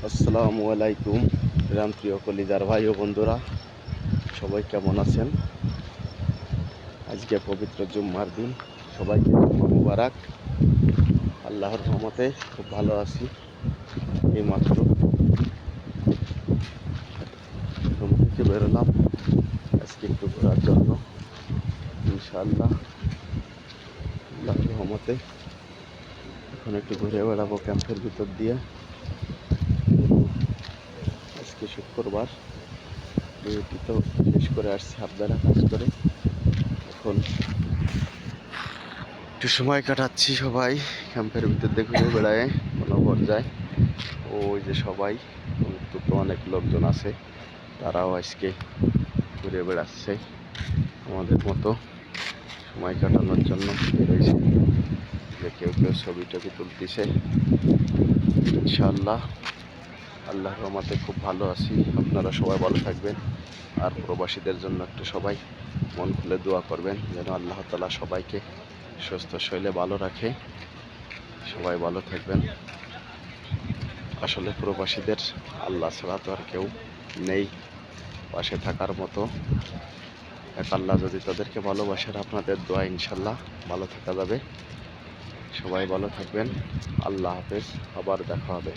আসসালামু আলাইকুম প্রিয় কলিজার ভাই ও বন্ধুরা, সবাই কেমন আছেন? আজকে পবিত্র জুম্মার দিন, সবাইকে জুম্মা মুবারক। আল্লাহর রহমতে খুব ভালো আছি। এইমাত্র ঘুম থেকে বেরোলাম আজকে একটু ঘোরার জন্য। ইনশাআল্লাহ আল্লাহর রহমতে এখন একটু ঘুরে বেড়াবো ক্যাম্পের ভিতর দিয়ে। আজকে শুক্রবার, ডিউটি তো শেষ করে আসছি আপনারা কাজ করে। এখন একটু সময় কাটাচ্ছি সবাই ক্যাম্পের ভিতর দিয়ে ঘুরে বেড়ায় কোনো পর্যায়ে। ওই যে সবাই তো অনেক লোকজন আছে, তারাও আজকে ঘুরে বেড়াচ্ছে আমাদের মতো সময় কাটানোর জন্য বেরোইছে। যে কেউ কেউ ছবি টবি তুলতেছে। ইনশাআল্লাহ আল্লাহর রহমতে খুব ভালো আছি। আপনারা সবাই ভালো থাকবেন, আর প্রবাসীদের জন্য একটু সবাই মন খুলে দোয়া করবেন যেন আল্লাহ তাআলা সবাইকে সুস্থ শরীরে ভালো রাখে। সবাই ভালো থাকবেন। আসলে প্রবাসীদের আল্লাহ ছাড়া তো আর কেউ নেই পাশে থাকার মতো। এক আল্লাহ যদি তাদেরকে ভালোবাসেন, আপনাদের দোয়া ইনশাল্লাহ ভালো থাকা যাবে। সবাই ভালো থাকবেন। আল্লাহ হাফেজ, আবার দেখা হবে।